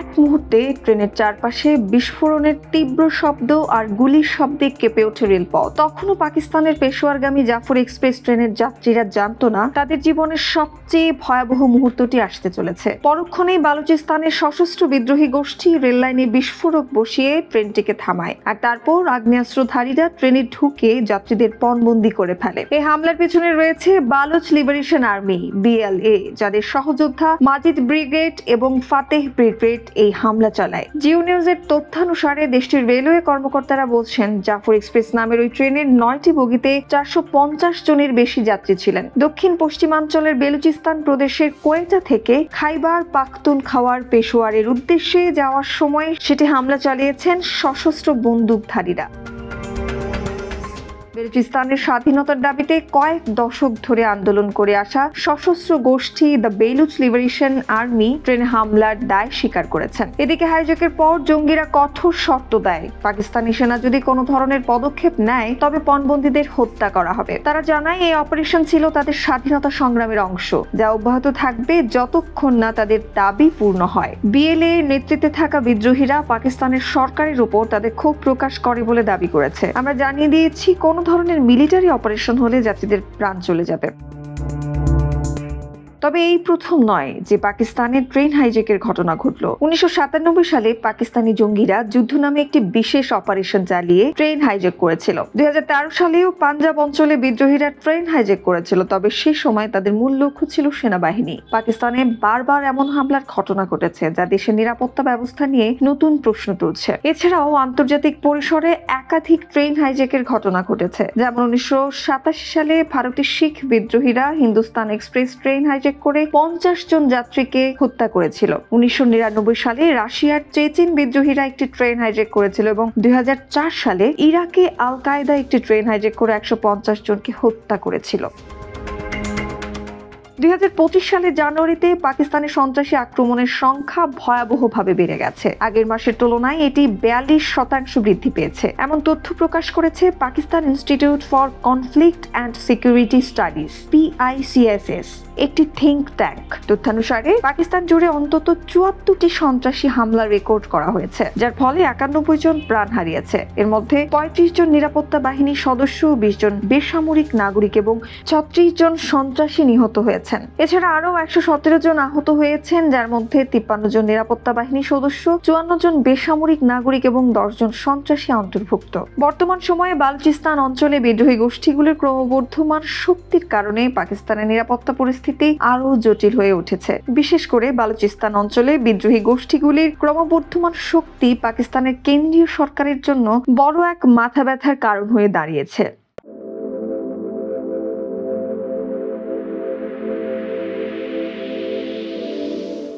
এক মুহূর্তে ট্রেনের চারপাশে বিস্ফোরণের তীব্র শব্দ আর গুলির শব্দে কেঁপে ওঠে রেলপথ। তখনও পাকিস্তানের পেশোয়ারগামী জাফর এক্সপ্রেস ট্রেনের যাত্রীরা জানত না তাদের জীবনের সবচেয়ে ভয়াবহ মুহূর্তটি আসতে চলেছে। পরক্ষণেই বালুচিস্তানের সশস্ত্র বিদ্রোহী গোষ্ঠী রেল লাইনে বিস্ফোরক বসিয়ে ট্রেনটিকে থামায়, আর তারপর আগ্নেয়াস্ত্রধারীরা ট্রেনে ঢুকে যাত্রীদের পণবন্দি করে ফেলে। এই হামলার পেছনে রয়েছে বালুচ লিবারেশন আর্মি BLA, যাদের সহযোদ্ধা মাজিদ ব্রিগেড এবং ফাতেহ ব্রিগেড এই হামলা চালায়। জিও নিউজের তথ্যানুসারে দেশটির রেলওয়ে কর্মকর্তারা বলছেন জাফর এক্সপ্রেস নামের ওই ট্রেনের 9টি বগিতে 450 জনের বেশি যাত্রী ছিলেন। দক্ষিণ পশ্চিমাঞ্চলের বেলুচিস্তান প্রদেশের কোয়েটা থেকে খাইবার পাখতুনখাওয়ার পেশোয়ারের উদ্দেশ্যে যাওয়ার সময় সেটি হামলা চালিয়েছেন সশস্ত্র বন্দুকধারীরা। বেলুচিস্তানের স্বাধীনতার দাবিতে কয়েক দশক ধরে আন্দোলন করে আসা সশস্ত্র গোষ্ঠী the Baloch liberation army train হামলার দায় স্বীকার করেছেন। এদিকে হাইজ্যাকের পর জঙ্গিরা কঠোর শর্ত দেয়, পাকিস্তানি সেনা যদি কোনো ধরনের পদক্ষেপ নেয় তবে পণবন্দীদের হত্যা করা হবে। তারা জানায় এই অপারেশন ছিল তাদের স্বাধীনতা সংগ্রামের অংশ, যা অব্যাহত থাকবে যতক্ষণ না তাদের দাবি পূর্ণ হয়। BLA এর নেতৃত্বে থাকা বিদ্রোহীরা পাকিস্তানের সরকারের উপর তাদের ক্ষোভ প্রকাশ করে বলে দাবি করেছে। আমরা জানিয়ে দিয়েছি কোন ধরনের মিলিটারি অপারেশন হলে যাত্রীদের প্রাণ চলে যাবে। তবে এই প্রথম নয় যে পাকিস্তানের ট্রেন হাইজ্যাকের ঘটনা ঘটল। 1997 সালে পাকিস্তানি জঙ্গিরা যুদ্ধ নামে একটি বিশেষ অপারেশন চালিয়ে ট্রেন হাইজ্যাক করেছিল। 2013 সালেও পাঞ্জাব অঞ্চলে বিদ্রোহীরা ট্রেন হাইজ্যাক করেছিল, তবে সে সময় তাদের মূল লক্ষ্য ছিল সেনাবাহিনী। পাকিস্তানে বারবার এমন হামলার ঘটনা ঘটেছে যা দেশের নিরাপত্তা ব্যবস্থা নিয়ে নতুন প্রশ্ন তুলছে। এছাড়াও আন্তর্জাতিক পরিসরে একাধিক ট্রেন হাইজ্যাকের ঘটনা ঘটেছে, যেমন 1987 সালে ভারতের শিখ বিদ্রোহীরা হিন্দুস্তান এক্সপ্রেস ট্রেন হাইজ্যাক করে 50 জন যাত্রীকে হত্যা করেছিল। 1999 সালে রাশিয়ার চেচেন বিদ্রোহীরা একটি ট্রেন হাইজ্যাক করেছিল এবং 2004 সালে ইরাকে আল কায়দা একটি ট্রেন হাইজ্যাক করে 150 জনকে হত্যা করেছিল। 2025 সালের জানুয়ারিতে পাকিস্তানের সন্ত্রাসী আক্রমণের সংখ্যা ভয়াবহভাবে বেড়ে গেছে। আগের মাসের তুলনায় এটি 42% বৃদ্ধি পেয়েছে, এমন তথ্য প্রকাশ করেছে Pakistan institute for conflict and security studies PICSS, একটি থিঙ্ক ট্যাঙ্ক। তথ্যানুসারে পাকিস্তান জুড়ে অন্তত 74টি সন্ত্রাসী হামলা রেকর্ড করা হয়েছে, যার ফলে 91 জন প্রাণ হারিয়েছে। এর মধ্যে 35 জন নিরাপত্তা বাহিনীর সদস্য, 20 জন বেসামরিক নাগরিক এবং 36 জন সন্ত্রাসী নিহত হয়েছে। এছাড়া আরো 117 জন আহত হয়েছেন, যার মধ্যে 53 জন নিরাপত্তা বাহিনী সদস্য, 54 জন বেসামরিক নাগরিক এবং 10 জন সন্ত্রাসী অন্তর্ভুক্ত। বর্তমান সময়ে বালুচিস্তান অঞ্চলে বিদ্রোহী গোষ্ঠীগুলির ক্রমবর্ধমান শক্তির কারণে পাকিস্তানের নিরাপত্তা পরিস্থিতি আরো জটিল হয়ে উঠেছে। বিশেষ করে বালুচিস্তান অঞ্চলে বিদ্রোহী গোষ্ঠীগুলির ক্রমবর্ধমান শক্তি পাকিস্তানের কেন্দ্রীয় সরকারের জন্য বড় এক মাথা ব্যথার কারণ হয়ে দাঁড়িয়েছে।